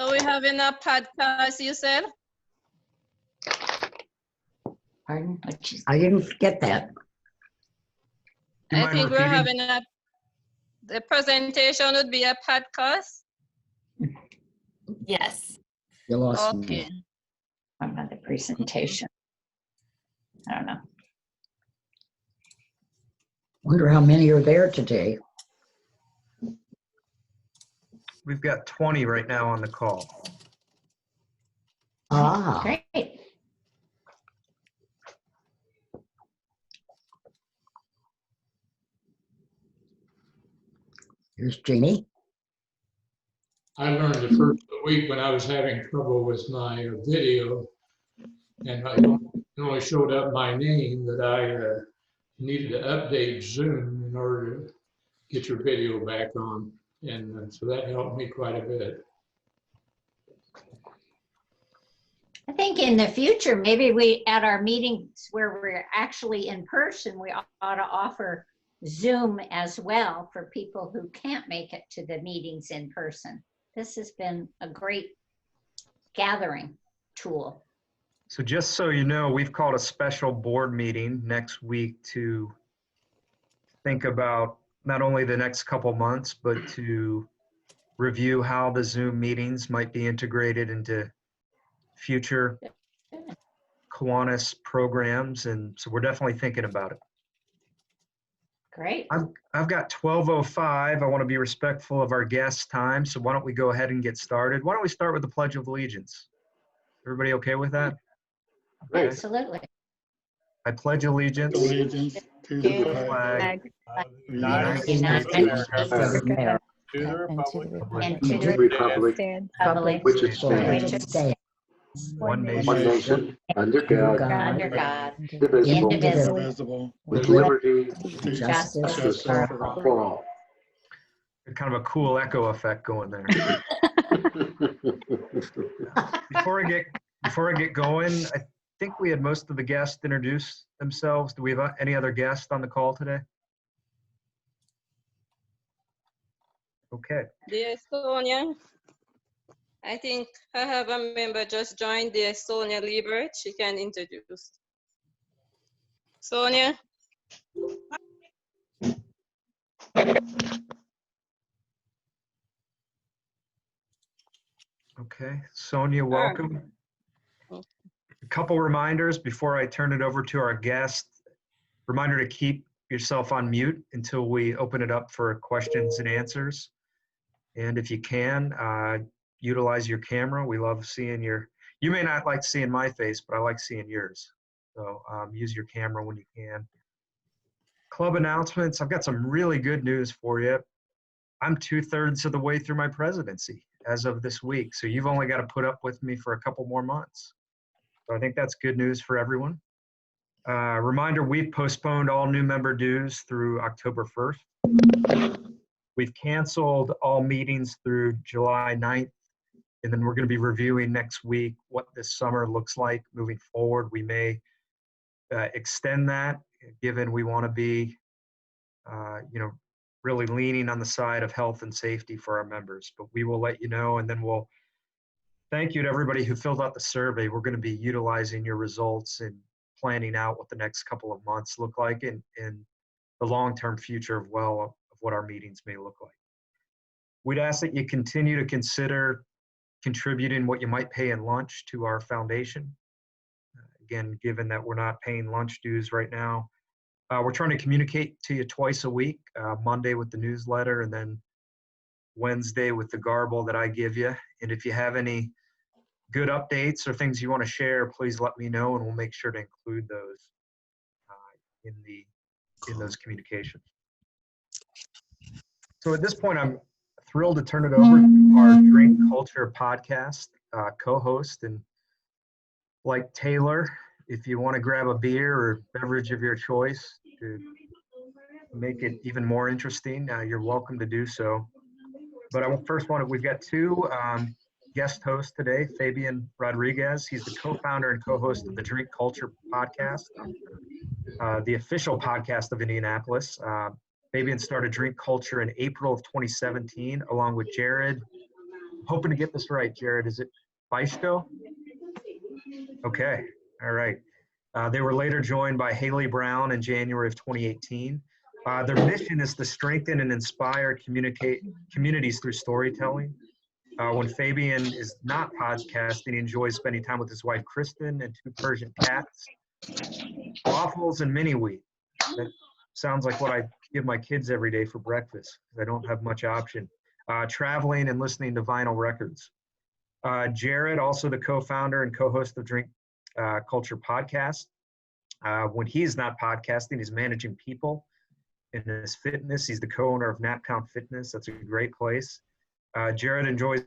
So we're having a podcast, you said? Pardon? I didn't get that. I think we're having the presentation would be a podcast. Yes. You lost Okay. me. I'm on the presentation. I don't know. Wonder how many are there today. We've got 20 right now on the call. Ah, Great. here's Jeannie. I learned the first week when I was having trouble with my video, and it only showed up my name, that I needed to update Zoom in order to get your video back on. And so that helped me quite a bit. I think in the future, maybe we, at our meetings where we're actually in person, we ought to offer Zoom as well for people who can't make it to the meetings in person. This has been a great gathering tool. So just so you know, we've called a special board meeting next week to think about not only the next couple months, but to review how the Zoom meetings might be integrated into future Kiwanis programs. And so we're definitely thinking about it. Great. I've got 12:05. I want to be respectful of our guest time. So why don't we go ahead and get started? Why don't we start with the Pledge of Allegiance? Everybody okay with that? Great. Absolutely. I pledge allegiance to the flag of the United United States States of America, to the republic and to the Republic, republic which is which stands, is one one nation, nation, under God, under God, indivisible, indivisible, with liberty and justice justice for all. kind of a cool echo effect going there. Before I get going, I think we had most of the guests introduce themselves. Do we have any other guests on the call today? Okay. Dear Sonia, I think I have a member just joined, dear Sonia Liebert. She can introduce. Sonia? Okay. Sonia, welcome. A couple reminders before I turn it over to our guest. Reminder to keep yourself on mute until we open it up for questions and answers. And if you can, utilize your camera. We love seeing you may not like seeing my face, but I like seeing yours. So use your camera when you can. Club announcements. I've got some really good news for you. I'm 2/3 of the way through my presidency as of this week. So you've only got to put up with me for a couple more months. So I think that's good news for everyone. Reminder, we've postponed all new member dues through October 1st. We've canceled all meetings through July 9th. And then we're going to be reviewing next week what this summer looks like moving forward. We may extend that, given we want to be, really leaning on the side of health and safety for our members. But we will let you know, and then we'll thank you to everybody who filled out the survey. We're going to be utilizing your results and planning out what the next couple of months look like and the long-term future of what our meetings may look like. We'd ask that you continue to consider contributing what you might pay in lunch to our foundation. Again, given that we're not paying lunch dues right now, we're trying to communicate to you twice a week, Monday with the newsletter and then Wednesday with the garble that I give you. And if you have any good updates or things you want to share, please let me know and we'll make sure to include those in those communications. So at this point, I'm thrilled to turn it over to our Drink Culture podcast co-host. And like Taylor, if you want to grab a beer or beverage of your choice to make it even more interesting, you're welcome to do so. But we've got two guest hosts today, Fabian Rodriguez. He's the co-founder and co-host of the Drink Culture podcast, the official podcast of Indianapolis. Fabian started Drink Culture in April of 2017, along with Jared, hoping to get this right, Jared. Is it Byczko? Okay, all right. They were later joined by Haley Brown in January of 2018. Their mission is to strengthen and inspire communities through storytelling. When Fabian is not podcasting, he enjoys spending time with his wife, Kristen, and 2 Persian cats, waffles, and mini wheat. That sounds like what I give my kids every day for breakfast, because I don't have much option. Traveling and listening to vinyl records. Jared, also the co-founder and co-host of Drink Culture Podcast. When he's not podcasting, he's managing people in his fitness. He's the co-owner of Napcount Fitness. That's a great place. Jared enjoys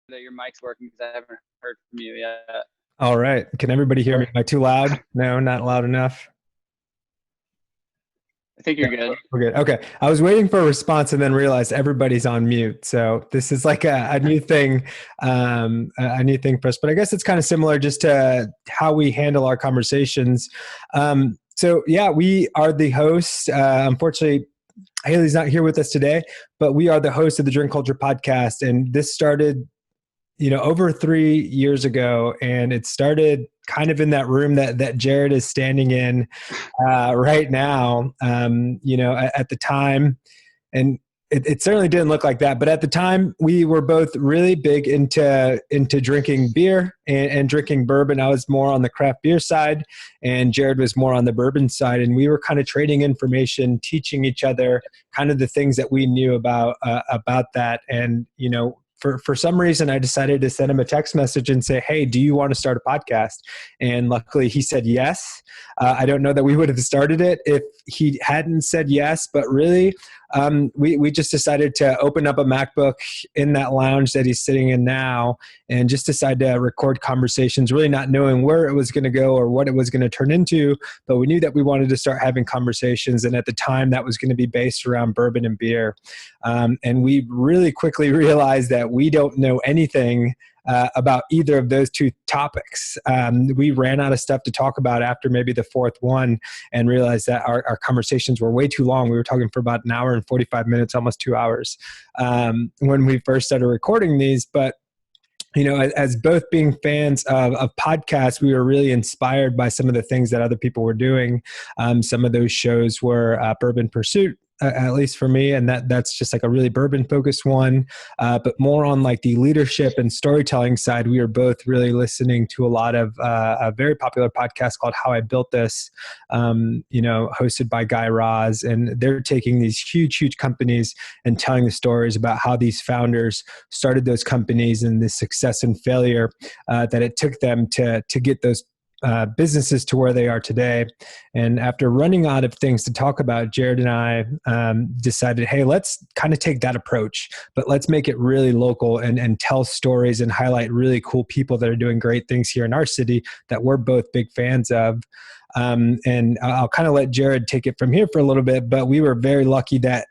that your mic's working because I haven't heard from you yet. All right. Can everybody hear me? Am I too loud? No, not loud enough. I think you're good. We're good. Okay. I was waiting for a response and then realized everybody's on mute. So this is like a new thing, a new thing for us. But I guess it's kind of similar just to how we handle our conversations. So yeah, we are the hosts. Unfortunately, Haley's not here with us today, but we are the host of the Drink Culture Podcast. And this started, over 3 years ago, and it started kind of in that room that Jared is standing in right now. At the time, and it certainly didn't look like that, but at the time we were both really big into drinking beer and drinking bourbon. I was more on the craft beer side, and Jared was more on the bourbon side, and we were kind of trading information, teaching each other kind of the things that we knew about that. And for some reason, I decided to send him a text message and say, hey, do you want to start a podcast? And luckily he said yes. I don't know that we would have started it if he hadn't said yes, but really we just decided to open up a MacBook in that lounge that he's sitting in now and just decide to record conversations, really not knowing where it was going to go or what it was going to turn into. But we knew that we wanted to start having conversations. And at the time that was going to be based around bourbon and beer. And we really quickly realized that we don't know anything about either of those two topics. We ran out of stuff to talk about after maybe the 4th one and realized that our conversations were way too long. We were talking for about an hour and 45 minutes, almost 2 hours when we first started recording these. But as both being fans of podcasts, we were really inspired by some of the things that other people were doing. Some of those shows were Bourbon Pursuit, at least for me, and that's just like a really bourbon focused one, but more on like the leadership and storytelling side. We were both really listening to a lot of a very popular podcast called How I Built This, hosted by Guy Raz, and they're taking these huge companies and telling the stories about how these founders started those companies and the success and failure that it took them to get those businesses to where they are today. And after running out of things to talk about, Jared and I decided, hey, let's kind of take that approach, but let's make it really local and tell stories and highlight really cool people that are doing great things here in our city that we're both big fans of. And I'll kind of let Jared take it from here for a little bit, but we were very lucky that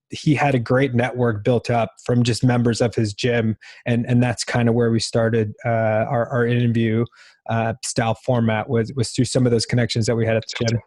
he had a great network built up from just members of his gym. And that's kind of where we started our interview style format was through some of those connections that we had at the gym.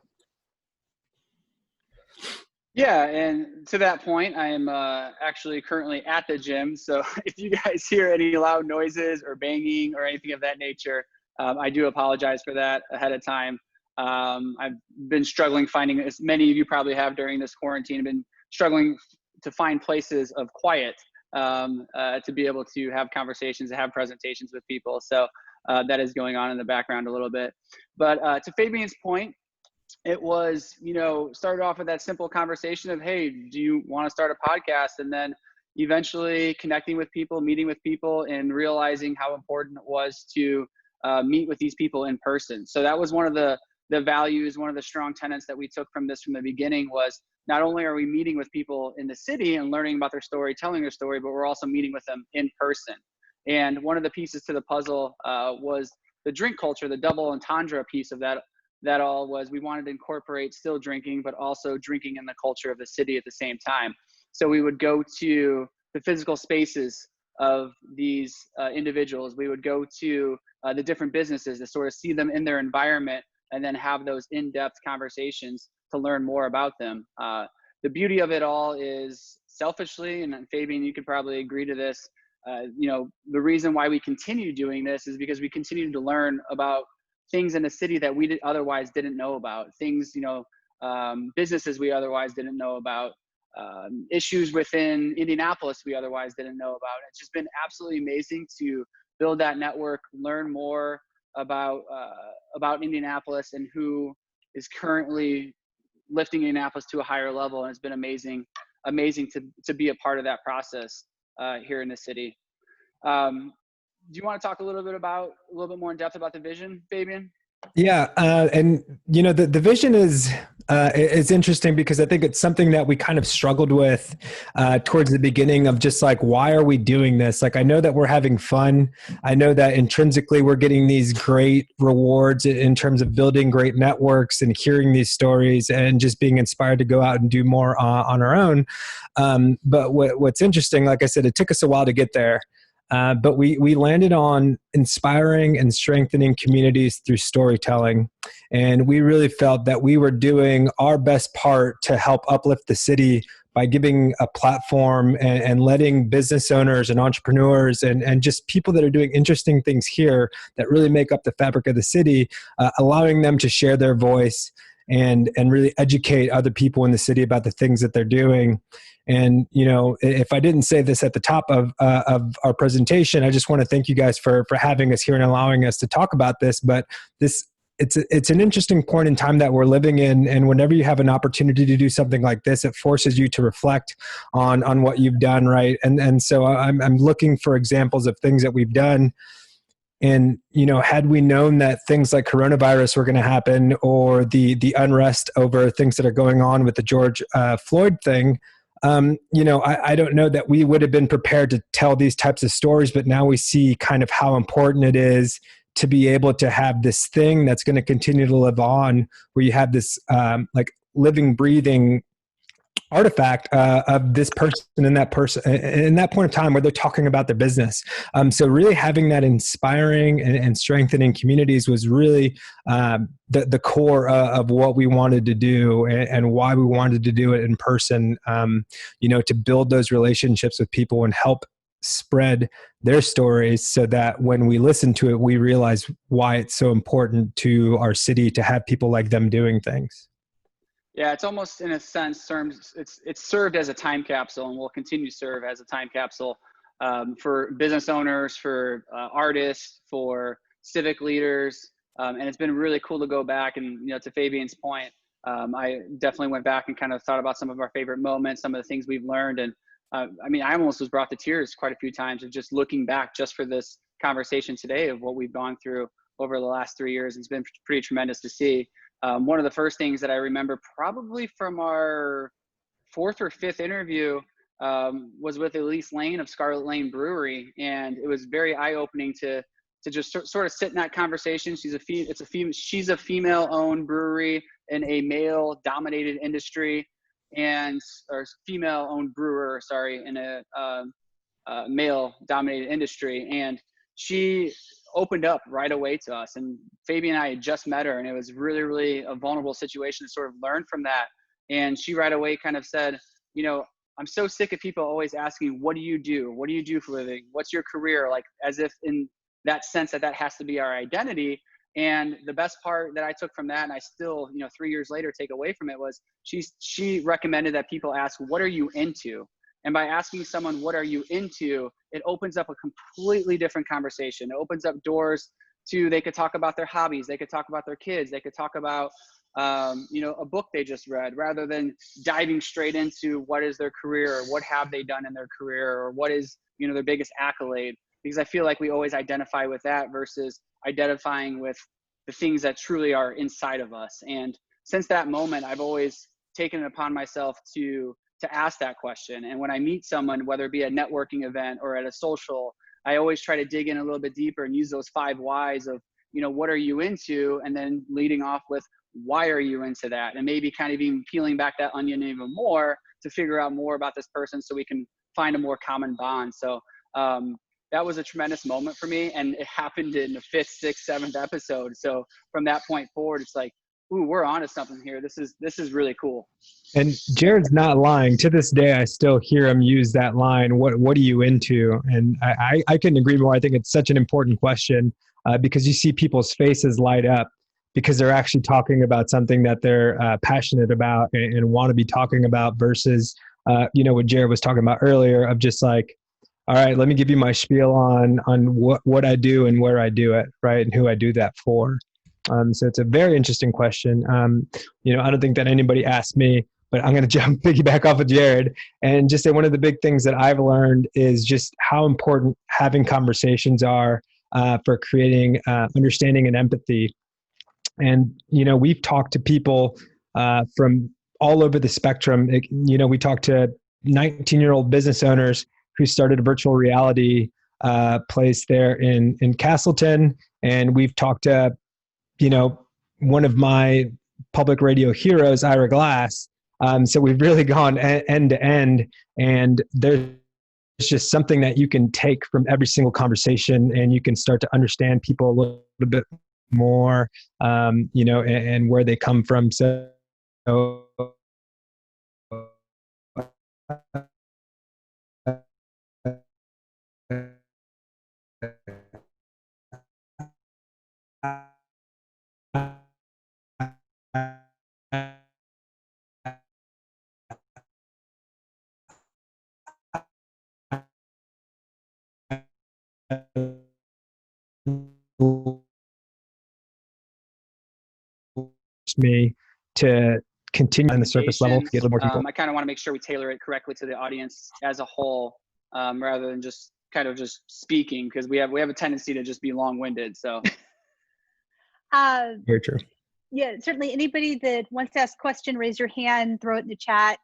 Yeah, and to that point, I am actually currently at the gym. So if you guys hear any loud noises or banging or anything of that nature, I do apologize for that ahead of time. I've been struggling finding, as many of you probably have during this quarantine, I've been struggling to find places of quiet to be able to have conversations, to have presentations with people. So that is going on in the background a little bit. But to Fabian's point, it was, started off with that simple conversation of, hey, do you want to start a podcast? And then eventually connecting with people, meeting with people, and realizing how important it was to meet with these people in person. So that was one of the values, one of the strong tenets that we took from this from the beginning was not only are we meeting with people in the city and learning about their story, telling their story, but we're also meeting with them in person. And one of the pieces to the puzzle was the drink culture, the double entendre piece of that all was we wanted to incorporate still drinking, but also drinking in the culture of the city at the same time. So we would go to the physical spaces of these individuals. We would go to the different businesses to sort of see them in their environment and then have those in-depth conversations to learn more about them. The beauty of it all is, selfishly, and Fabian, you could probably agree to this, you know, the reason why we continue doing this is because we continue to learn about things in the city that we otherwise didn't know about, things, you know, businesses we otherwise didn't know about, issues within Indianapolis we otherwise didn't know about. It's just been absolutely amazing to build that network, learn more about Indianapolis and who is currently lifting Indianapolis to a higher level. And it's been amazing to be a part of that process here in the city. Do you want to talk a little bit more in depth about the vision, Fabian? Yeah, and you know, the vision is interesting because I think it's something that we kind of struggled with towards the beginning of just like, why are we doing this? Like, I know that we're having fun. I know that intrinsically we're getting these great rewards in terms of building great networks and hearing these stories and just being inspired to go out and do more on our own. But what's interesting, like I said, it took us a while to get there. But we landed on inspiring and strengthening communities through storytelling. And we really felt that we were doing our best part to help uplift the city by giving a platform and letting business owners and entrepreneurs and just people that are doing interesting things here that really make up the fabric of the city, allowing them to share their voice and really educate other people in the city about the things that they're doing. And, you know, if I didn't say this at the top of our presentation, I just want to thank you guys for having us here and allowing us to talk about this. But it's an interesting point in time that we're living in. And whenever you have an opportunity to do something like this, it forces you to reflect on what you've done, right? And so I'm looking for examples of things that we've done. And, you know, had we known that things like coronavirus were going to happen, or the unrest over things that are going on with the George Floyd thing, you know, I don't know that we would have been prepared to tell these types of stories, but now we see kind of how important it is to be able to have this thing that's going to continue to live on, where you have this like living, breathing artifact of this person and that person in that point of time where they're talking about their business. So really having that inspiring and strengthening communities was really the core of what we wanted to do and why we wanted to do it in person, you know, to build those relationships with people and help spread their stories so that when we listen to it, we realize why it's so important to our city to have people like them doing things. Yeah, it's almost, in a sense, it's served as a time capsule, and will continue to serve as a time capsule for business owners, for artists, for civic leaders, and it's been really cool to go back and, you know, to Fabian's point, I definitely went back and kind of thought about some of our favorite moments, some of the things we've learned, and I mean, I almost was brought to tears quite a few times of just looking back just for this conversation today of what we've gone through over the last 3 years. It's been pretty tremendous to see. One of the first things that I remember probably from our 4th or 5th interview was with Elise Lane of Scarlet Lane Brewery. And it was very eye-opening to just sort of sit in that conversation. She's a female-owned brewery in a male-dominated industry, or female-owned brewer, sorry, in a male-dominated industry. And she opened up right away to us, and Fabian and I had just met her, and it was really, really a vulnerable situation to sort of learn from that. And she right away kind of said, you know, I'm so sick of people always asking, what do you do? What do you do for a living? What's your career? Like, as if in that sense that has to be our identity. And the best part that I took from that, and I still, you know, 3 years later take away from it, was she recommended that people ask, what are you into? And by asking someone, what are you into, it opens up a completely different conversation. It opens up doors to, they could talk about their hobbies. They could talk about their kids. They could talk about, you know, a book they just read, rather than diving straight into what is their career, or what have they done in their career, or what is, you know, their biggest accolade. Because I feel like we always identify with that versus identifying with the things that truly are inside of us. And since that moment, I've always taken it upon myself to ask that question. And when I meet someone, whether it be a networking event or at a social, I always try to dig in a little bit deeper and use those 5 whys of, what are you into? And then leading off with, why are you into that? And maybe kind of even peeling back that onion even more to figure out more about this person so we can find a more common bond. So that was a tremendous moment for me. And it happened in the 5th, 6th, 7th episode. So from that point forward, it's like, ooh, we're onto something here. This is really cool. And Jared's not lying. To this day, I still hear him use that line, what are you into? And I couldn't agree more. I think it's such an important question because you see people's faces light up because they're actually talking about something that they're passionate about and want to be talking about versus, what Jared was talking about earlier of just like, all right, let me give you my spiel on what I do and where I do it, right? And who I do that for. So it's a very interesting question. I don't think that anybody asked me, but I'm going to piggyback off of Jared and just say one of the big things that I've learned is just how important having conversations are for creating understanding and empathy. And, we've talked to people from all over the spectrum. We talked to 19-year-old business owners who started a virtual reality place there in Castleton. And we've talked to, one of my public radio heroes, Ira Glass. So we've really gone end to end, and there's just something that you can take from every single conversation, and you can start to understand people a little bit more, and where they come from. So me to continue on the surface level to get a little more people. I kind of want to make sure we tailor it correctly to the audience as a whole, rather than just kind of just speaking, because we have a tendency to just be long-winded. So very true. Yeah, certainly. Anybody that wants to ask a question, raise your hand, throw it in the chat.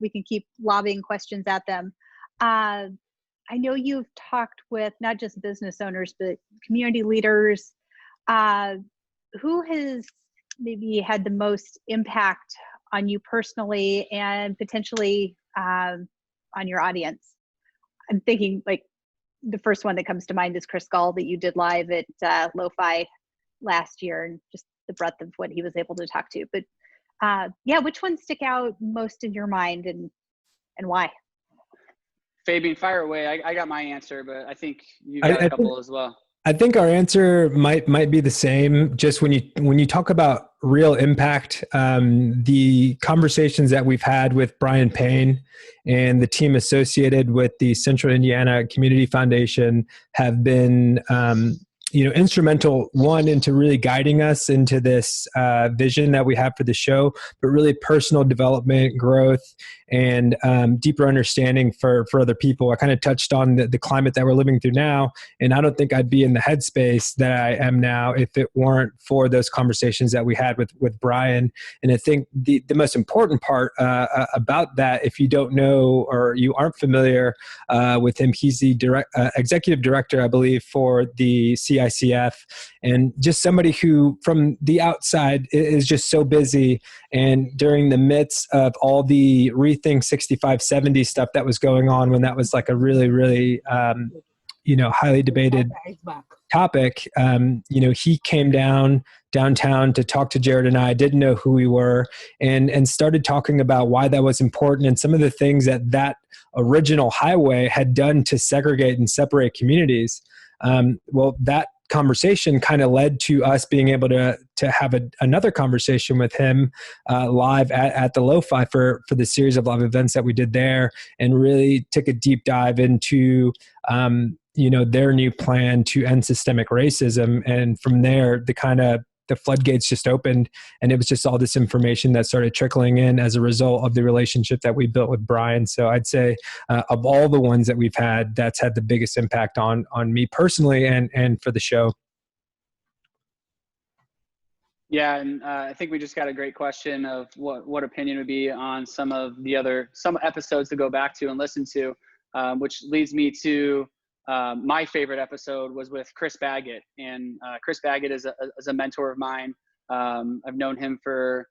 We can keep lobbing questions at them. I know you've talked with not just business owners, but community leaders. Who has maybe had the most impact on you personally and potentially on your audience? I'm thinking like the first one that comes to mind is Chris Gall that you did live at Lo-Fi last year, and just the breadth of what he was able to talk to. But which ones stick out most in your mind and why? Fabian, fire away. I got my answer, but I think you got a couple as well. I think our answer might be the same. Just when you talk about real impact, the conversations that we've had with Brian Payne and the team associated with the Central Indiana Community Foundation have been instrumental, one, into really guiding us into this vision that we have for the show, but really personal development, growth, and deeper understanding for other people. I kind of touched on the climate that we're living through now, and I don't think I'd be in the headspace that I am now if it weren't for those conversations that we had with Brian. And I think the most important part about that, if you don't know or you aren't familiar with him, he's the executive director, I believe, for the CICF, and just somebody who from the outside is just so busy. And during the midst of all the Rethink 6570 stuff that was going on, when that was like a really, really, highly debated topic, he came downtown to talk to Jared and I, didn't know who we were, and started talking about why that was important and some of the things that original highway had done to segregate and separate communities. Well, that conversation kind of led to us being able to have another conversation with him live at the Lo-Fi for the series of live events that we did there, and really took a deep dive into their new plan to end systemic racism. And from there, the floodgates just opened, and it was just all this information that started trickling in as a result of the relationship that we built with Brian. So I'd say of all the ones that we've had, that's had the biggest impact on me personally and for the show. Yeah, and I think we just got a great question of what opinion would be on some episodes to go back to and listen to, which leads me to my favorite episode was with Chris Baggett. And Chris Baggett is a mentor of mine. I've known him for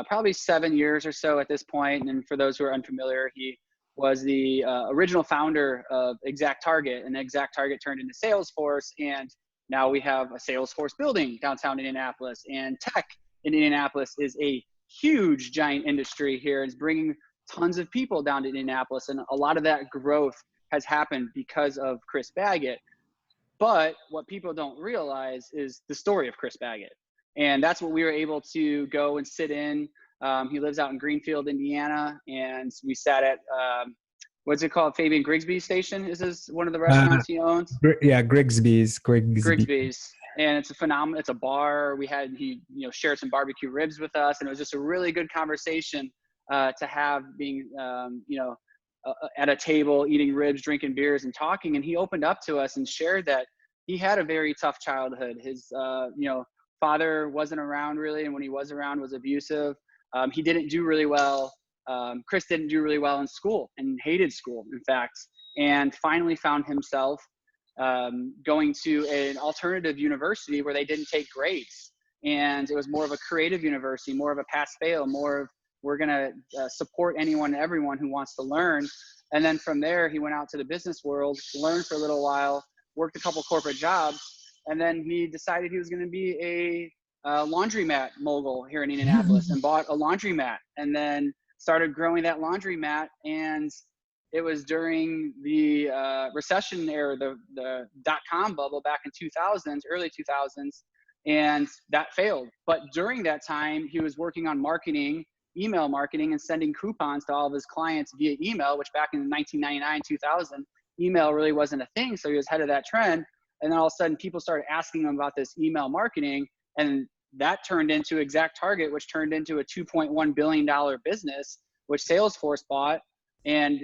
probably 7 years or so at this point. And for those who are unfamiliar, he was the original founder of Exact Target, and Exact Target turned into Salesforce. And now we have a Salesforce building downtown Indianapolis, and tech in Indianapolis is a huge, giant industry here. It's bringing tons of people down to Indianapolis. And a lot of that growth has happened because of Chris Baggett. But what people don't realize is the story of Chris Baggett. And that's what we were able to go and sit in. He lives out in Greenfield, Indiana. And we sat at, what's it called? Fabian Grigsby's station. Is this one of the restaurants he owns? Yeah, Grigsby's. And it's a phenomenal, it's a bar. He shared some barbecue ribs with us, and it was just a really good conversation to have, being, at a table, eating ribs, drinking beers and talking. And he opened up to us and shared that he had a very tough childhood. His, father wasn't around really. And when he was around, was abusive. He didn't do really well. Chris didn't do really well in school and hated school, in fact, and finally found himself going to an alternative university where they didn't take grades. And it was more of a creative university, more of a pass-fail, more of, we're going to support anyone and everyone who wants to learn. And then from there, he went out to the business world, learned for a little while, worked a couple corporate jobs, and then he decided he was going to be a laundromat mogul here in Indianapolis, and bought a laundromat, and then started growing that laundromat. And it was during the recession era, the dot-com bubble back in 2000s, early 2000s, and that failed. But during that time, he was working on marketing, email marketing, and sending coupons to all of his clients via email, which back in 1999, 2000, email really wasn't a thing. So he was ahead of that trend. And then all of a sudden, people started asking him about this email marketing, and that turned into Exact Target, which turned into a $2.1 billion business, which Salesforce bought. And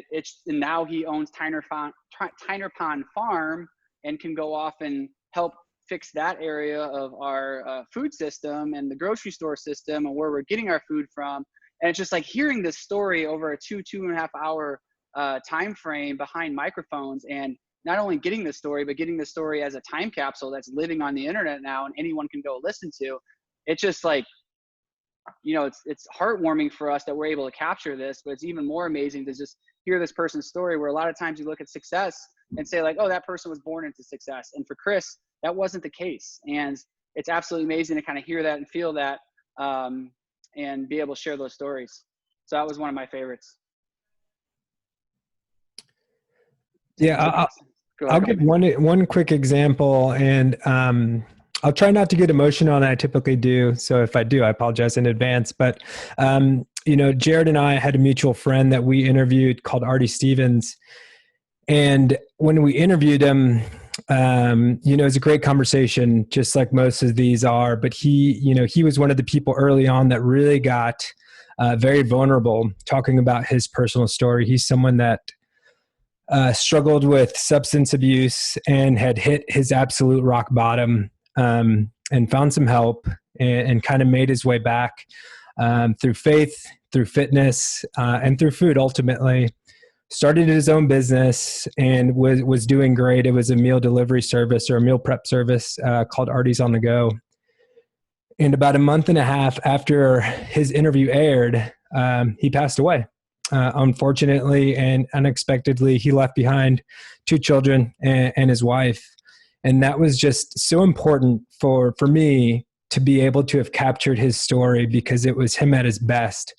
now he owns Tyner Pond Farm, and can go off and help fix that area of our food system and the grocery store system, and where we're getting our food from. And it's just like hearing this story over a 2.5 hour time frame behind microphones, and not only getting the story, but getting the story as a time capsule that's living on the internet now, and anyone can go listen to. It's just like, it's heartwarming for us that we're able to capture this, but it's even more amazing to just hear this person's story, where a lot of times you look at success and say like, oh, that person was born into success. And for Chris, that wasn't the case. And it's absolutely amazing to kind of hear that and feel that, and be able to share those stories. So that was one of my favorites. Yeah, I'll give one quick example, and I'll try not to get emotional, and I typically do. So if I do, I apologize in advance. But, Jared and I had a mutual friend that we interviewed called Artie Stevens. And when we interviewed him, it was a great conversation, just like most of these are. But he was one of the people early on that really got very vulnerable, talking about his personal story. He's someone that struggled with substance abuse and had hit his absolute rock bottom, and found some help, and kind of made his way back through faith, through fitness, and through food. Ultimately started his own business and was doing great. It was a meal delivery service, or a meal prep service, called Artie's on the Go. And about a month and a half after his interview aired, he passed away. Unfortunately and unexpectedly, he left behind 2 children and his wife. And that was just so important for me to be able to have captured his story, because it was him at his best.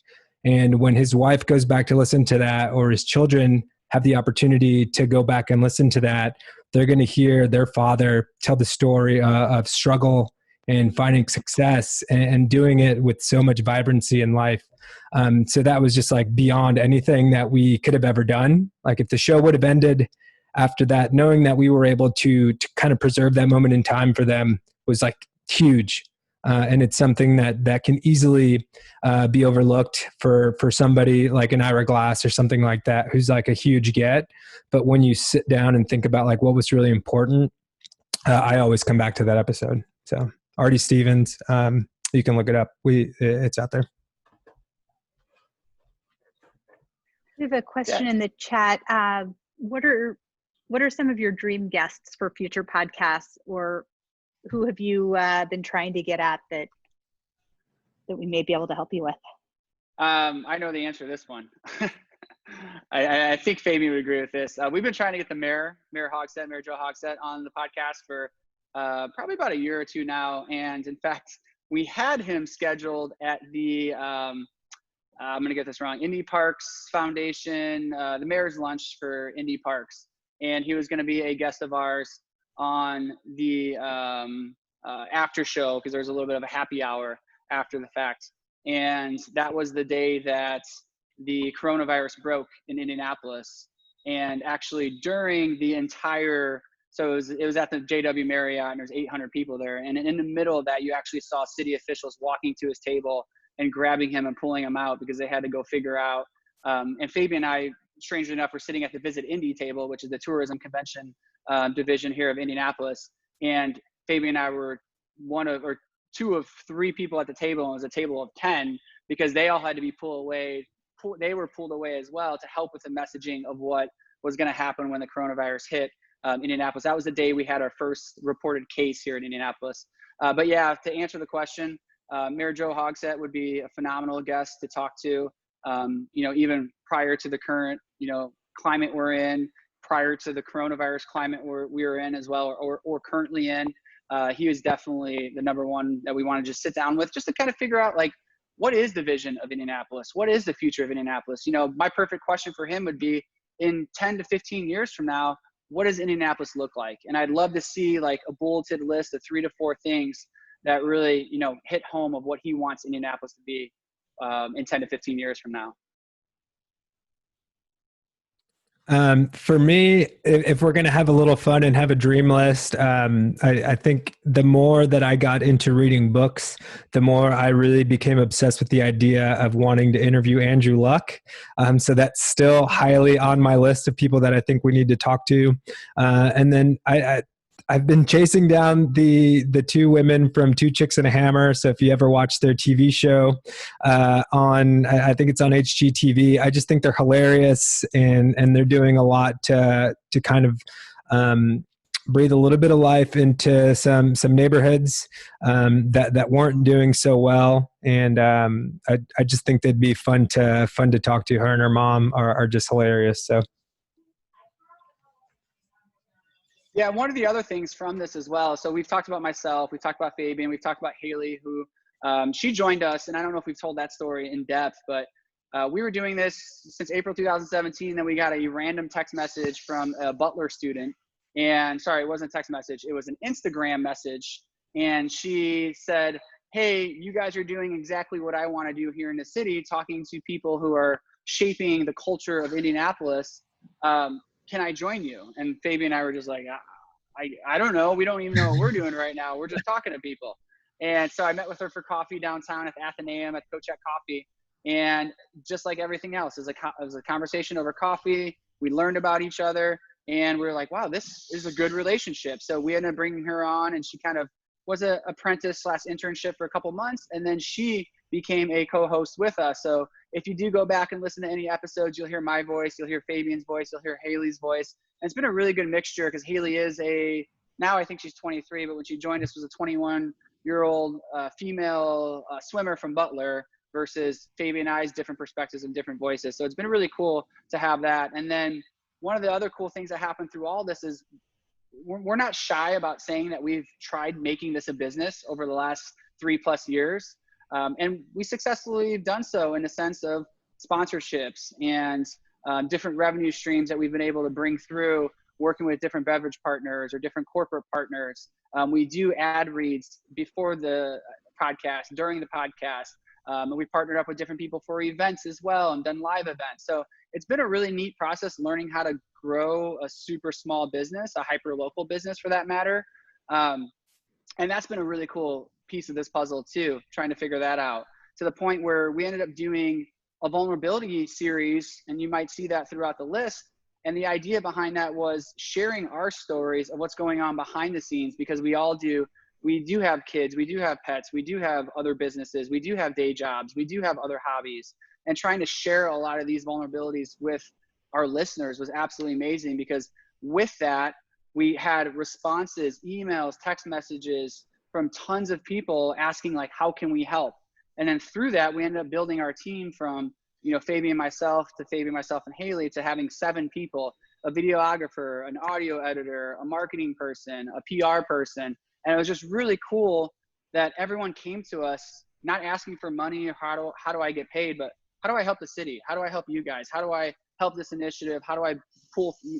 And when his wife goes back to listen to that, or his children have the opportunity to go back and listen to that, they're going to hear their father tell the story of struggle and finding success, and doing it with so much vibrancy in life. So that was just like beyond anything that we could have ever done. Like if the show would have ended after that, knowing that we were able to kind of preserve that moment in time for them was like huge. And it's something that can easily be overlooked for somebody like an Ira Glass or something like that, who's like a huge get. But when you sit down and think about like what was really important, I always come back to that episode. So Artie Stevens, you can look it up. It's out there. We have a question in the chat. What are what are some of your dream guests for future podcasts, or who have you been trying to get at that we may be able to help you with? I know the answer to this one. I think Fabian would agree with this. We've been trying to get the Mayor Joe Hogsett on the podcast for probably about a year or two now. And in fact, we had him scheduled at the, I'm going to get this wrong, Indy Parks Foundation, the mayor's lunch for Indy Parks. And he was going to be a guest of ours on the after show, because there's a little bit of a happy hour after the fact. And that was the day that the coronavirus broke in Indianapolis. And actually during the entire, so it was at the JW Marriott, and there's 800 people there. And in the middle of that, you actually saw city officials walking to his table and grabbing him and pulling him out because they had to go figure out. And Fabian and I, strangely enough, were sitting at the Visit Indy table, which is the tourism convention division here of Indianapolis. And Fabian and I were two of three people at the table, and it was a table of 10, because they all had to be pulled away. They were pulled away as well to help with the messaging of what was going to happen when the coronavirus hit Indianapolis. That was the day we had our first reported case here in Indianapolis. But yeah, to answer the question, Mayor Joe Hogsett would be a phenomenal guest to talk to. Even prior to the current, climate we're in, prior to the coronavirus climate we were in as well, or currently in. He was definitely the number one that we want to just sit down with, just to kind of figure out, like, what is the vision of Indianapolis? What is the future of Indianapolis? My perfect question for him would be, in 10 to 15 years from now, what does Indianapolis look like? And I'd love to see like a bulleted list of 3 to 4 things that really, hit home of what he wants Indianapolis to be in 10 to 15 years from now. For me, if we're going to have a little fun and have a dream list, I think the more that I got into reading books, the more I really became obsessed with the idea of wanting to interview Andrew Luck. So that's still highly on my list of people that I think we need to talk to. And then I've been chasing down the 2 women from Two Chicks and a Hammer. So if you ever watch their TV show I think it's on HGTV, I just think they're hilarious, and they're doing a lot to kind of breathe a little bit of life into some neighborhoods that weren't doing so well. And I just think they'd be fun to talk to. Her and her mom are just hilarious. So. Yeah, one of the other things from this as well, so we've talked about myself, we've talked about Fabian, we've talked about Haley, who she joined us, and I don't know if we've told that story in depth, but we were doing this since April 2017, then we got a random text message from a Butler student, and sorry, it wasn't a text message, it was an Instagram message, and she said, hey, you guys are doing exactly what I want to do here in the city, talking to people who are shaping the culture of Indianapolis. Can I join you? And Fabian and I were just like, I don't know. We don't even know what we're doing right now. We're just talking to people. And so I met with her for coffee downtown at the Athenaeum at Coach at Coffee. And just like everything else, it was a conversation over coffee. We learned about each other, and we were like, wow, this is a good relationship. So we ended up bringing her on, and she kind of was an apprentice/internship for a couple months. And then she became a co-host with us. So if you do go back and listen to any episodes, you'll hear my voice, you'll hear Fabian's voice, you'll hear Haley's voice. And it's been a really good mixture, because Haley is now I think she's 23, but when she joined us was a 21-year-old female swimmer from Butler, versus Fabian and I's different perspectives and different voices. So it's been really cool to have that. And then one of the other cool things that happened through all this is we're not shy about saying that we've tried making this a business over the last 3+ years. And we successfully have done so in the sense of sponsorships and different revenue streams that we've been able to bring through working with different beverage partners or different corporate partners. We do ad reads before the podcast, during the podcast. And we partnered up with different people for events as well and done live events. So it's been a really neat process learning how to grow a super small business, a hyper local business for that matter. And that's been a really cool piece of this puzzle too, trying to figure that out, to the point where we ended up doing a vulnerability series, and you might see that throughout the list. And the idea behind that was sharing our stories of what's going on behind the scenes, because we do have kids, we do have pets, we do have other businesses, we do have day jobs, we do have other hobbies, and trying to share a lot of these vulnerabilities with our listeners was absolutely amazing, because with that, we had responses, emails, text messages from tons of people asking like, how can we help? And then through that, we ended up building our team from, Fabian, myself, and Haley, to having 7 people, a videographer, an audio editor, a marketing person, a PR person. And it was just really cool that everyone came to us, not asking for money or how do I get paid, but how do I help the city? How do I help you guys? How do I help this initiative? How do I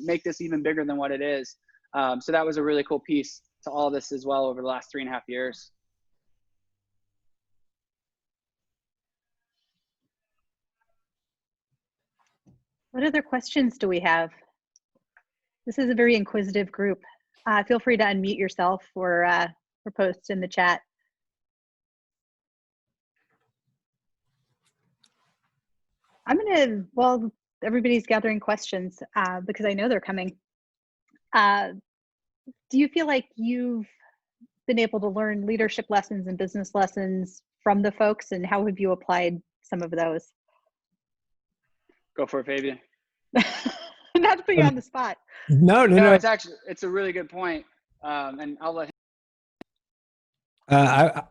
make this even bigger than what it is? So that was a really cool piece to all this as well over the last 3.5 years. What other questions do we have? This is a very inquisitive group. Feel free to unmute yourself or post in the chat. While everybody's gathering questions, because I know they're coming, do you feel like you've been able to learn leadership lessons and business lessons from the folks, and how have you applied some of those? Go for it, Fabian. Not to put you on the spot. No. It's a really good point. And I'll let him.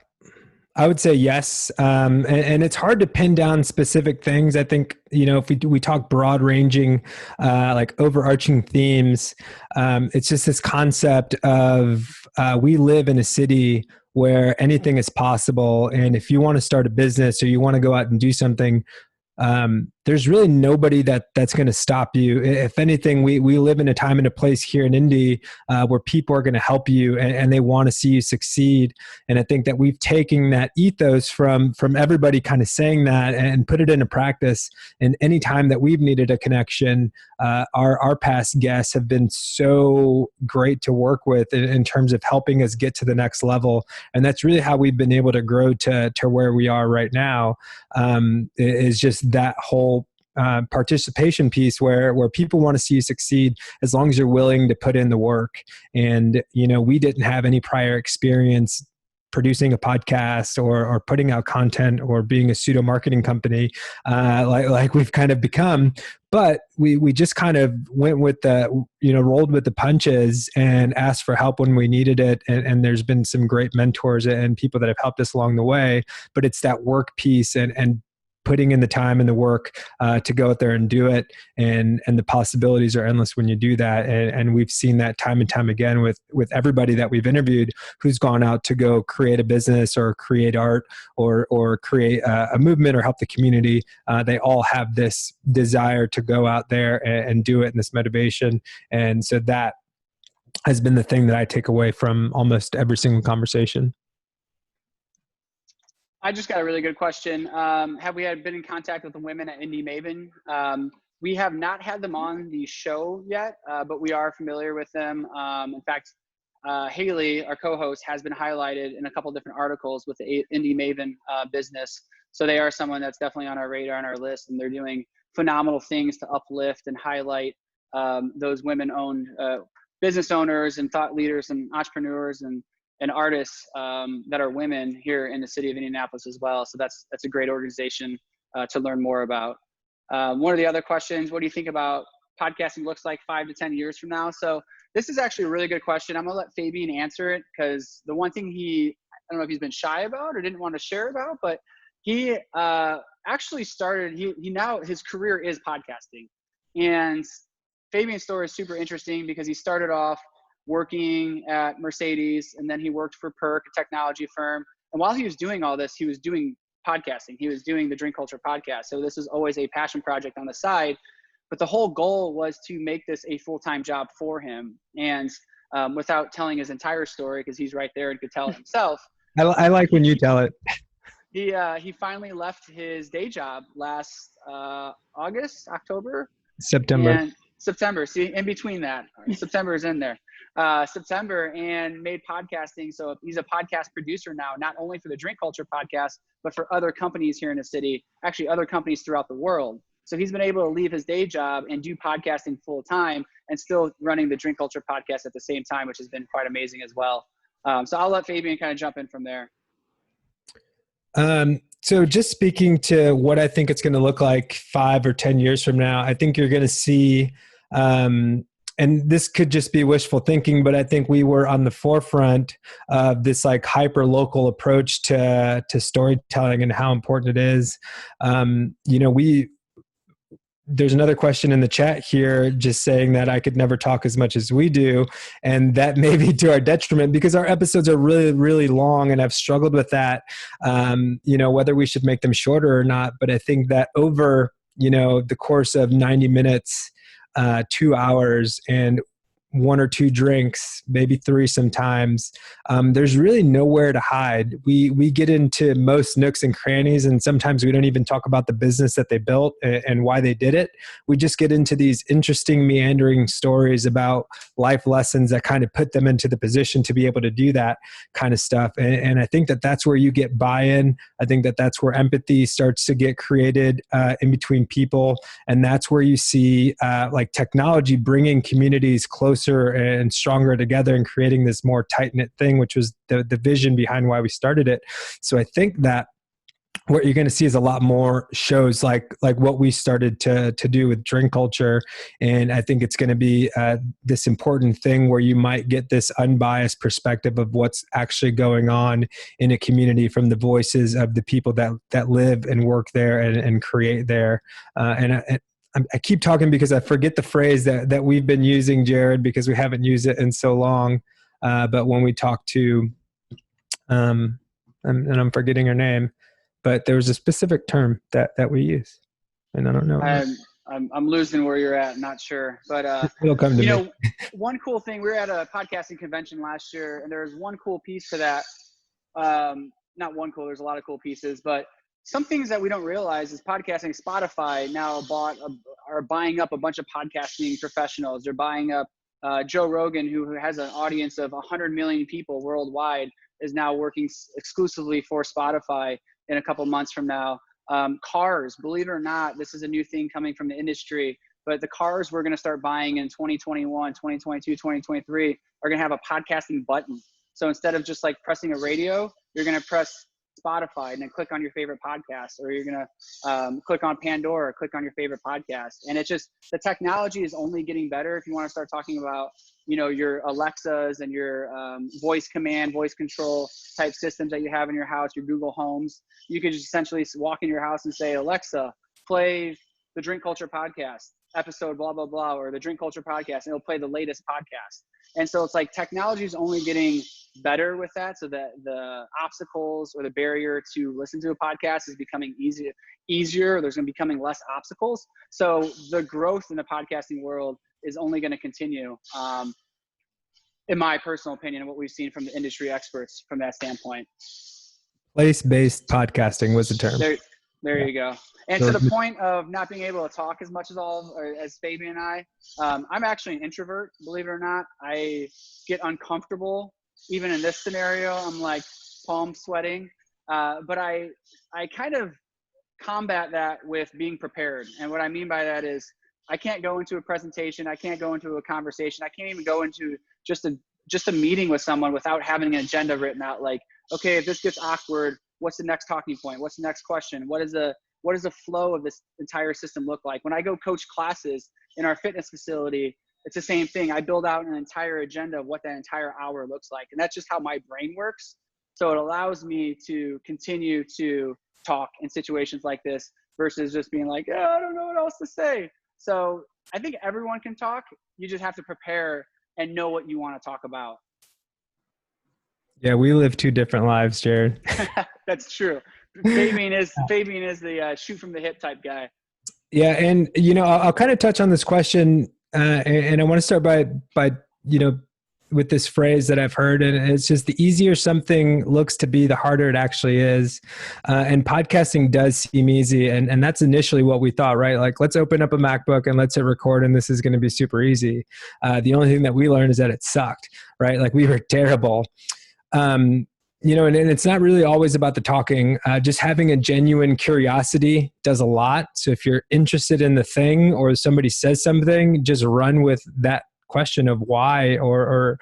I would say yes. And it's hard to pin down specific things. I think, if we talk broad ranging, like overarching themes, it's just this concept of we live in a city where anything is possible. And if you want to start a business or you want to go out and do something, there's really nobody that's going to stop you. If anything, we live in a time and a place here in Indy where people are going to help you and they want to see you succeed. And I think that we've taken that ethos from everybody kind of saying that and put it into practice. And any time that we've needed a connection, our past guests have been so great to work with in terms of helping us get to the next level. And that's really how we've been able to grow to where we are right now, is just that whole participation piece where people want to see you succeed as long as you're willing to put in the work. And, we didn't have any prior experience producing a podcast or putting out content or being a pseudo marketing company like we've kind of become. But we just kind of went with rolled with the punches and asked for help when we needed it. And there's been some great mentors and people that have helped us along the way. But it's that work piece and putting in the time and the work to go out there and do it. And the possibilities are endless when you do that. And we've seen that time and time again with everybody that we've interviewed who's gone out to go create a business or create art or create a movement or help the community. They all have this desire to go out there and do it, and this motivation. And so that has been the thing that I take away from almost every single conversation. I just got a really good question. Have we been in contact with the women at Indy Maven? We have not had them on the show yet, but we are familiar with them. In fact, Haley, our co-host, has been highlighted in a couple different articles with the Indy Maven business. So they are someone that's definitely on our radar and our list, and they're doing phenomenal things to uplift and highlight those women-owned business owners and thought leaders and entrepreneurs and artists that are women here in the city of Indianapolis as well. So that's a great organization to learn more about. One of the other questions, what do you think about podcasting looks like 5 to 10 years from now? So this is actually a really good question. I'm gonna let Fabian answer it, because the one thing I don't know if he's been shy about or didn't want to share about, but he actually started, now his career is podcasting. And Fabian's story is super interesting because he started off working at Mercedes, and then he worked for Perk, a technology firm. And while he was doing all this, he was doing podcasting. He was doing the Drink Culture podcast. So this was always a passion project on the side. But the whole goal was to make this a full-time job for him. And without telling his entire story, because he's right there and could tell it himself. I like when you tell it. He finally left his day job last September. See, in between that, September is in there. September, and made podcasting. So he's a podcast producer now, not only for the Drink Culture podcast, but for other companies here in the city, actually other companies throughout the world. So he's been able to leave his day job and do podcasting full time and still running the Drink Culture podcast at the same time, which has been quite amazing as well. So I'll let Fabian kind of jump in from there. So just speaking to what I think it's going to look like 5 or 10 years from now, I think you're going to see and this could just be wishful thinking, but I think we were on the forefront of this like hyper local approach to storytelling and how important it is. There's another question in the chat here just saying that I could never talk as much as we do. And that may be to our detriment because our episodes are really, really long, and I've struggled with that, whether we should make them shorter or not. But I think that over, the course of 90 minutes, 2 hours, and 1 or 2 drinks, maybe 3 sometimes, there's really nowhere to hide. We get into most nooks and crannies, and sometimes we don't even talk about the business that they built and why they did it. We just get into these interesting meandering stories about life lessons that kind of put them into the position to be able to do that kind of stuff. And I think that that's where you get buy-in. I think that that's where empathy starts to get created in between people. And that's where you see like technology bringing communities closer and stronger together and creating this more tight-knit thing, which was the vision behind why we started it. So I think that what you're going to see is a lot more shows like what we started to do with drink culture. And I think it's going to be this important thing where you might get this unbiased perspective of what's actually going on in a community from the voices of the people that live and work there and create there. I keep talking because I forget the phrase that we've been using, Jared, because we haven't used it in so long. But when we talk to, and I'm forgetting her name, but there was a specific term that we use, and I don't know. I'm losing where you're at. Not sure, but it'll come to me. One cool thing. We were at a podcasting convention last year, and there was one cool piece to that. Not one cool. There's a lot of cool pieces, but some things that we don't realize is podcasting. Spotify now are buying up a bunch of podcasting professionals. They're buying up Joe Rogan, who has an audience of 100 million people worldwide, is now working exclusively for Spotify in a couple months from now. Cars, believe it or not, this is a new thing coming from the industry, but the cars we're going to start buying in 2021, 2022, 2023 are going to have a podcasting button. So instead of just like pressing a radio, you're going to press Spotify and then click on your favorite podcast, or you're going to click on Pandora, click on your favorite podcast. And it's just, the technology is only getting better. If you want to start talking about, your Alexas and your voice command, voice control type systems that you have in your house, your Google Homes, you could just essentially walk in your house and say, Alexa, play the Drink Culture podcast episode, blah, blah, blah, or the Drink Culture podcast, and it'll play the latest podcast. And so it's like technology is only getting better with that, so that the obstacles or the barrier to listen to a podcast is becoming easier. There's going to be becoming less obstacles. So the growth in the podcasting world is only going to continue, in my personal opinion, and what we've seen from the industry experts from that standpoint. Place-based podcasting was the term. There you go. And to the point of not being able to talk as much as Fabian and I, I'm actually an introvert, believe it or not. I get uncomfortable. Even in this scenario, I'm like palm sweating. But I kind of combat that with being prepared. And what I mean by that is I can't go into a presentation. I can't go into a conversation. I can't even go into just a meeting with someone without having an agenda written out. Like, okay, if this gets awkward, what's the next talking point? What's the next question? What does the flow of this entire system look like? When I go coach classes in our fitness facility, it's the same thing. I build out an entire agenda of what that entire hour looks like. And that's just how my brain works. So it allows me to continue to talk in situations like this versus just being like, oh, I don't know what else to say. So I think everyone can talk. You just have to prepare and know what you want to talk about. Yeah, we live 2 different lives, Jared. That's true. Fabian is the shoot from the hip type guy. Yeah, and I'll kind of touch on this question, and I want to start by with this phrase that I've heard, and it's just the easier something looks to be, the harder it actually is. And podcasting does seem easy, and that's initially what we thought, right? Like, let's open up a MacBook and let's hit record, and this is going to be super easy. The only thing that we learned is that it sucked, right? Like, we were terrible. And it's not really always about the talking. Just having a genuine curiosity does a lot. So if you're interested in the thing or somebody says something, just run with that question of why, or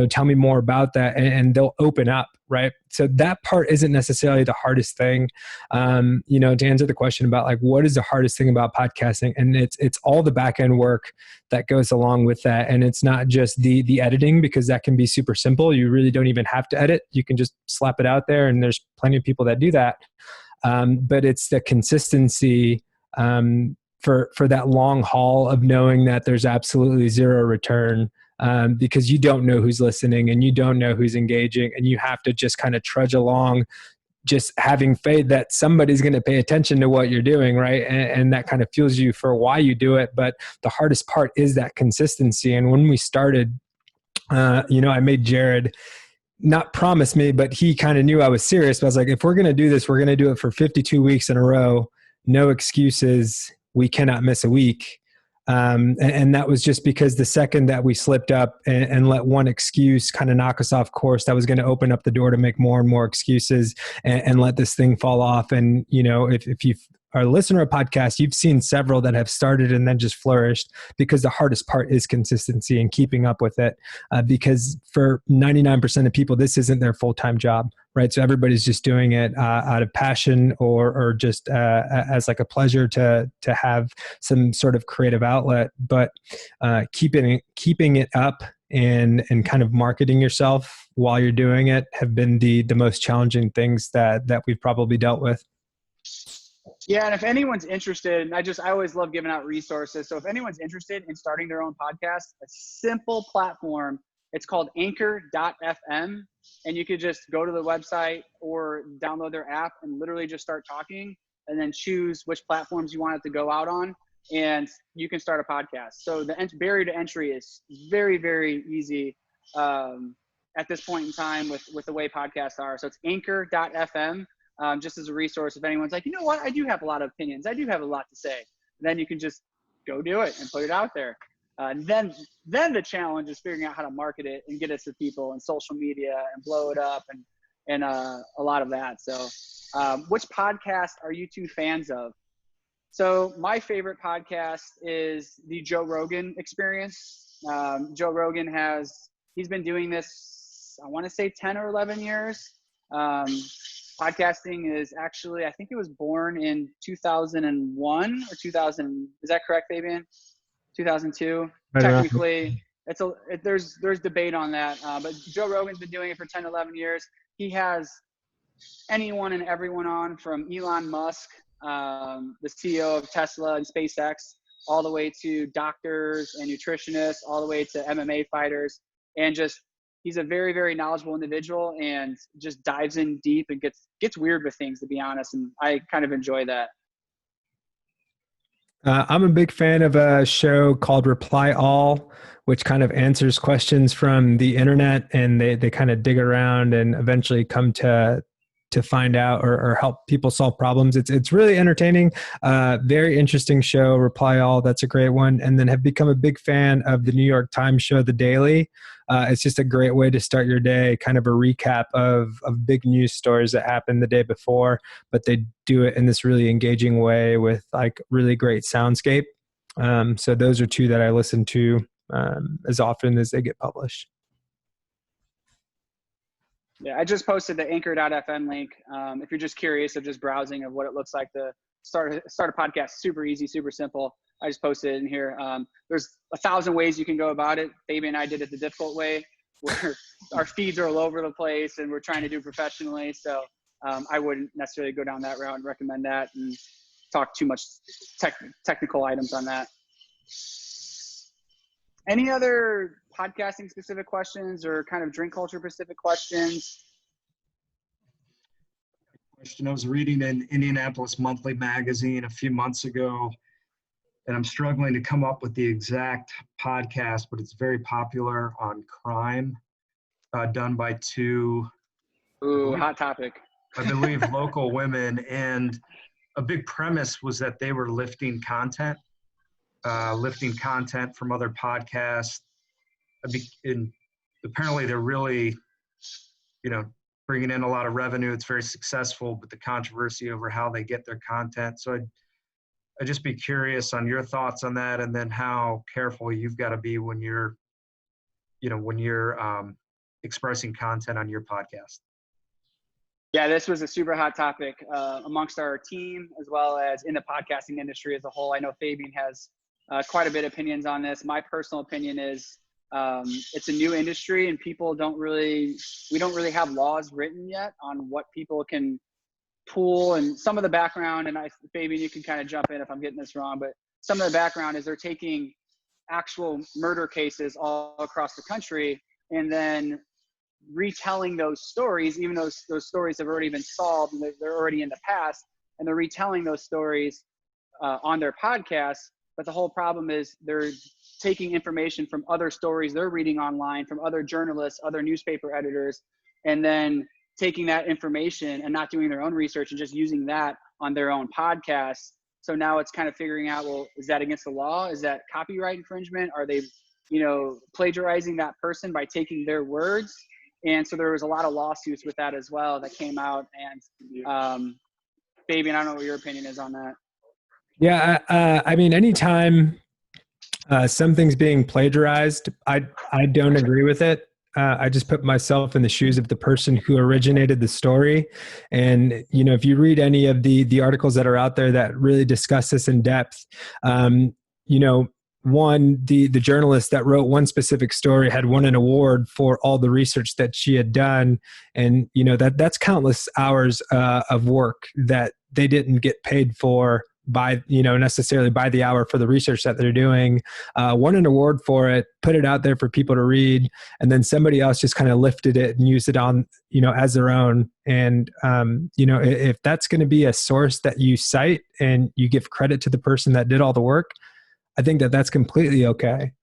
tell me more about that, and they'll open up, right? So that part isn't necessarily the hardest thing. To answer the question about like what is the hardest thing about podcasting, and it's all the back end work that goes along with that, and it's not just the editing, because that can be super simple. You really don't even have to edit. You can just slap it out there, and there's plenty of people that do that. But it's the consistency for that long haul of knowing that there's absolutely zero return, because you don't know who's listening and you don't know who's engaging, and you have to just kind of trudge along, just having faith that somebody's going to pay attention to what you're doing, right? And that kind of fuels you for why you do it. But the hardest part is that consistency. And when we started, I made Jared not promise me, but he kind of knew I was serious. But I was like, if we're going to do this, we're going to do it for 52 weeks in a row. No excuses. We cannot miss a week. And that was just because the second that we slipped up and let one excuse kind of knock us off course, that was going to open up the door to make more and more excuses and let this thing fall off. And, if you are a listener of podcasts, you've seen several that have started and then just flourished, because the hardest part is consistency and keeping up with it. Because for 99% of people, this isn't their full-time job, right? So everybody's just doing it out of passion or just as like a pleasure to have some sort of creative outlet. But keeping it up and kind of marketing yourself while you're doing it have been the most challenging things that we've probably dealt with. Yeah, and if anyone's interested, I always love giving out resources. So if anyone's interested in starting their own podcast, a simple platform, it's called anchor.fm. And you could just go to the website or download their app and literally just start talking, and then choose which platforms you want it to go out on, and you can start a podcast. So the barrier to entry is very, very easy at this point in time with the way podcasts are. So it's anchor.fm. Just as a resource, if anyone's like, you know what, I do have a lot of opinions, I do have a lot to say, then you can just go do it and put it out there. And then the challenge is figuring out how to market it and get it to people and social media and blow it up and a lot of that. So which podcast are you two fans of? So my favorite podcast is the Joe Rogan Experience. Joe Rogan he's been doing this, I want to say 10 or 11 years. Podcasting is actually, I think it was born in 2001 or 2000. Is that correct, Fabian? 2002. Technically, there's debate on that. But Joe Rogan's been doing it for 10, 11 years. He has anyone and everyone on, from Elon Musk, the CEO of Tesla and SpaceX, all the way to doctors and nutritionists, all the way to MMA fighters, and just he's a very, very knowledgeable individual and just dives in deep and gets weird with things, to be honest. And I kind of enjoy that. I'm a big fan of a show called Reply All, which kind of answers questions from the internet, and they kind of dig around and eventually come to find out or help people solve problems. It's really entertaining, very interesting show, Reply All. That's a great one. And then have become a big fan of the New York Times show, The Daily. It's just a great way to start your day, kind of a recap of big news stories that happened the day before, but they do it in this really engaging way with like really great soundscape. So those are two that I listen to as often as they get published. Yeah, I just posted the anchor.fm link. If you're just curious of just browsing of what it looks like to start a podcast, super easy, super simple. I just posted it in here. There's 1,000 ways you can go about it. Fabian and I did it the difficult way, where our feeds are all over the place and we're trying to do professionally. So I wouldn't necessarily go down that route and recommend that and talk too much technical items on that. Any other podcasting specific questions or kind of drink culture specific questions? I was reading an Indianapolis Monthly magazine a few months ago, and I'm struggling to come up with the exact podcast, but it's very popular on crime, done by two. Ooh, hot topic. I believe local women, and a big premise was that they were lifting content from other podcasts. And apparently they're really, bringing in a lot of revenue. It's very successful, but the controversy over how they get their content. So I'd just be curious on your thoughts on that, and then how careful you've got to be when you're, expressing content on your podcast. Yeah, this was a super hot topic amongst our team, as well as in the podcasting industry as a whole. I know Fabian has quite a bit of opinions on this. My personal opinion is it's a new industry, and we don't really have laws written yet on what people can pool. And some of the background, and Fabian, you can kind of jump in if I'm getting this wrong, but some of the background is they're taking actual murder cases all across the country and then retelling those stories, even though those stories have already been solved and they're already in the past, and they're retelling those stories on their podcast. But the whole problem is they're taking information from other stories they're reading online, from other journalists, other newspaper editors, and then taking that information and not doing their own research and just using that on their own podcasts. So now it's kind of figuring out, well, is that against the law? Is that copyright infringement? Are they, plagiarizing that person by taking their words? And so there was a lot of lawsuits with that as well that came out. And Fabian, I don't know what your opinion is on that. Yeah, I mean, anytime something's being plagiarized, I don't agree with it. I just put myself in the shoes of the person who originated the story. And, if you read any of the articles that are out there that really discuss this in depth, one, the journalist that wrote one specific story had won an award for all the research that she had done. And, that's countless hours of work that they didn't get paid for by, necessarily by the hour for the research that they're doing, won an award for it, put it out there for people to read. And then somebody else just kind of lifted it and used it on, as their own. And, if that's going to be a source that you cite and you give credit to the person that did all the work, I think that that's completely okay.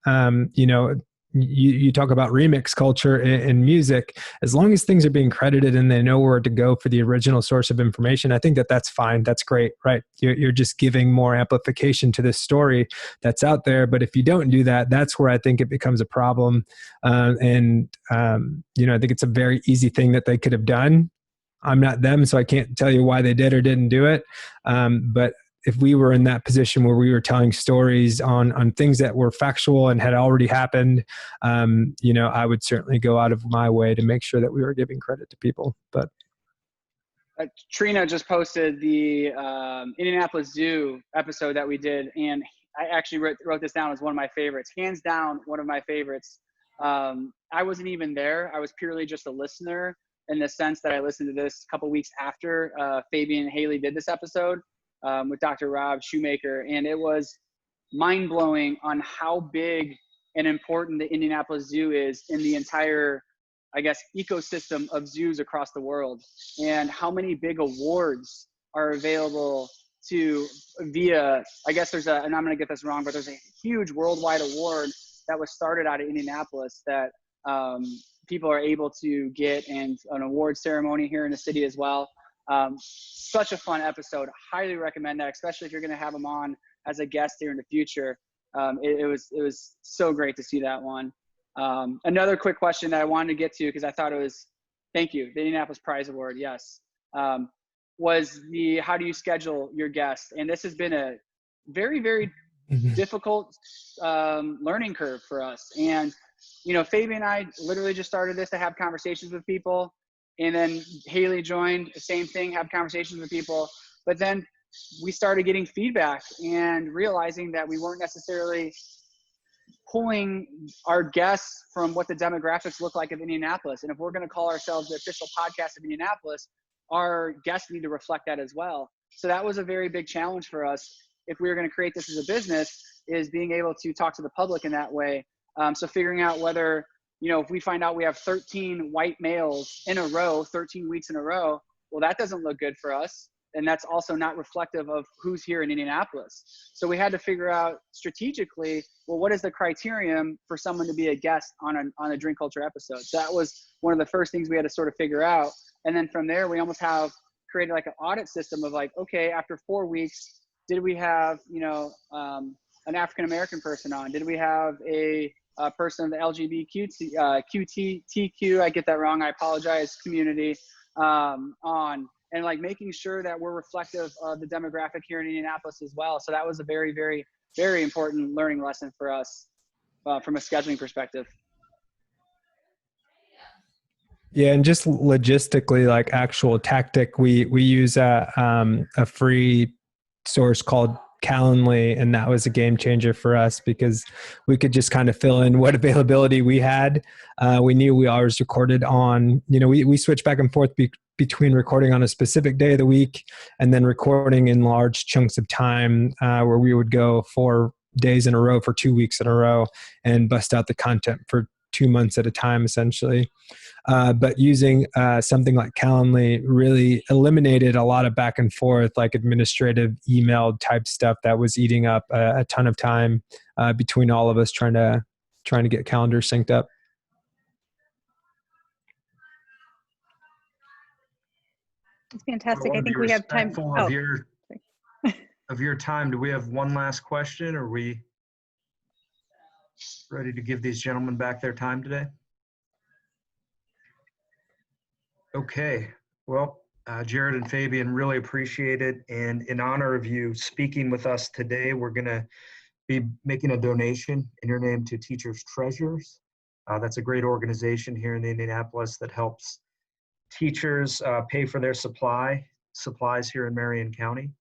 You talk about remix culture in music. As long as things are being credited and they know where to go for the original source of information, I think that that's fine. That's great, right? You're just giving more amplification to this story that's out there. But if you don't do that, that's where I think it becomes a problem. I think it's a very easy thing that they could have done. I'm not them, so I can't tell you why they did or didn't do it. But if we were in that position where we were telling stories on things that were factual and had already happened, I would certainly go out of my way to make sure that we were giving credit to people. But Trina just posted the Indianapolis Zoo episode that we did, and I actually wrote this down as one of my favorites, hands down one of my favorites. I wasn't even there. I was purely just a listener in the sense that I listened to this a couple weeks after Fabian and Haley did this episode. With Dr. Rob Shoemaker, and it was mind-blowing on how big and important the Indianapolis Zoo is in the entire, ecosystem of zoos across the world, and how many big awards are available via, and I'm going to get this wrong, but there's a huge worldwide award that was started out of Indianapolis that people are able to get, and an award ceremony here in the city as well. Such a fun episode. Highly recommend that, especially if you're going to have them on as a guest here in the future. It was so great to see that one. Another quick question that I wanted to get to, because I thought it was, thank you, the Indianapolis Prize Award, yes, was how do you schedule your guests? And this has been a very, very difficult learning curve for us. And, Fabian and I literally just started this to have conversations with people. And then Haley joined, the same thing, have conversations with people. But then we started getting feedback and realizing that we weren't necessarily pulling our guests from what the demographics look like of Indianapolis. And if we're going to call ourselves the official podcast of Indianapolis, our guests need to reflect that as well. So that was a very big challenge for us. If we were going to create this as a business, is being able to talk to the public in that way. So figuring out whether, if we find out we have 13 white males in a row, 13 weeks in a row, well, that doesn't look good for us. And that's also not reflective of who's here in Indianapolis. So we had to figure out strategically, well, what is the criterion for someone to be a guest on a drink culture episode? So that was one of the first things we had to sort of figure out. And then from there, we almost have created like an audit system of like, okay, after 4 weeks, did we have, an African-American person on? Did we have a person of the LGBTQ, I get that wrong, I apologize, community on? and like making sure that we're reflective of the demographic here in Indianapolis as well. So that was a very, very, very important learning lesson for us from a scheduling perspective. Yeah, and just logistically, like actual tactic, we use a free source called Calendly, and that was a game changer for us because we could just kind of fill in what availability we had. We knew we always recorded on, we switched back and forth between recording on a specific day of the week and then recording in large chunks of time where we would go 4 days in a row for 2 weeks in a row and bust out the content for 2 months at a time, essentially. But using something like Calendly really eliminated a lot of back and forth, like administrative email type stuff that was eating up a ton of time between all of us trying to get calendars synced up. It's fantastic. I I think we have time. Of your time. Do we have one last question? Or are we ready to give these gentlemen back their time today? Okay. Well, Jared and Fabian, really appreciate it. And in honor of you speaking with us today, we're going to be making a donation in your name to Teachers Treasures. That's a great organization here in Indianapolis that helps teachers pay for their supplies here in Marion County.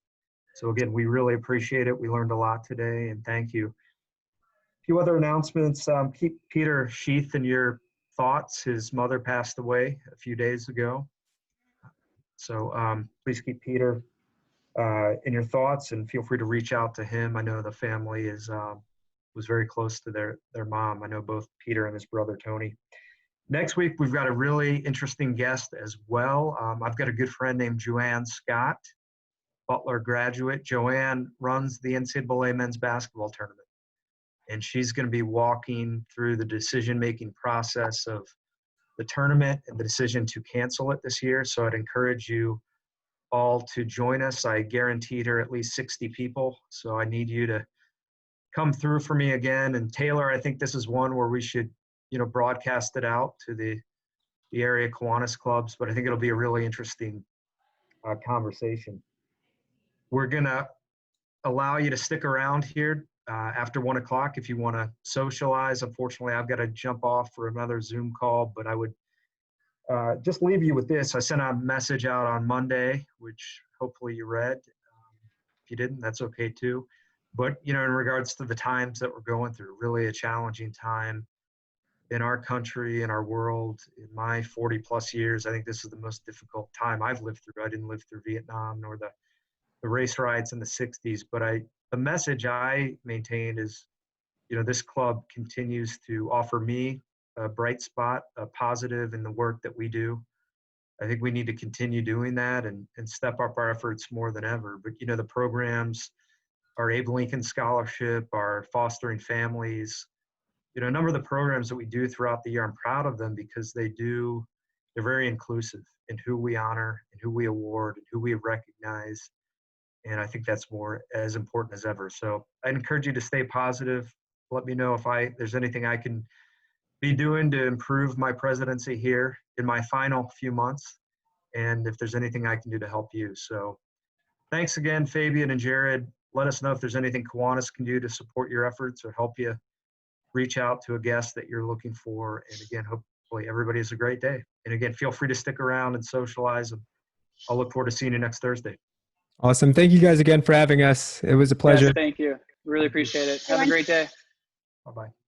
So again, we really appreciate it. We learned a lot today, and thank you. A few other announcements. Keep Peter Sheath in your thoughts. His mother passed away a few days ago. So please keep Peter in your thoughts and feel free to reach out to him. I know the family was very close to their mom. I know both Peter and his brother, Tony. Next week, we've got a really interesting guest as well. I've got a good friend named Joanne Scott, Butler graduate. Joanne runs the NCAA men's basketball tournament, and she's going to be walking through the decision-making process of the tournament and the decision to cancel it this year. So I'd encourage you all to join us. I guaranteed her at least 60 people, so I need you to come through for me again. And Taylor, I think this is one where we should, broadcast it out to the area Kiwanis clubs, but I think it'll be a really interesting conversation. We're going to allow you to stick around here after 1 o'clock if you want to socialize. Unfortunately, I've got to jump off for another Zoom call, but I would just leave you with this. I sent a message out on Monday, which hopefully you read. If you didn't, that's okay too. But, in regards to the times that we're going through, really a challenging time in our country, in our world. In my 40 plus years, I think this is the most difficult time I've lived through. I didn't live through Vietnam nor the race riots in the 60s, but the message I maintained is, this club continues to offer me a bright spot, a positive in the work that we do. I think we need to continue doing that and step up our efforts more than ever. But, the programs, our Abe Lincoln Scholarship, our Fostering Families, a number of the programs that we do throughout the year, I'm proud of them because they're very inclusive in who we honor and who we award and who we recognize. And I think that's as important as ever. So I encourage you to stay positive. Let me know if there's anything I can be doing to improve my presidency here in my final few months, and if there's anything I can do to help you. So thanks again, Fabian and Jared. Let us know if there's anything Kiwanis can do to support your efforts or help you reach out to a guest that you're looking for. And again, hopefully everybody has a great day. And again, feel free to stick around and socialize. And I'll look forward to seeing you next Thursday. Awesome. Thank you guys again for having us. It was a pleasure. Yes, thank you. Really appreciate it. Have a great day. Bye-bye.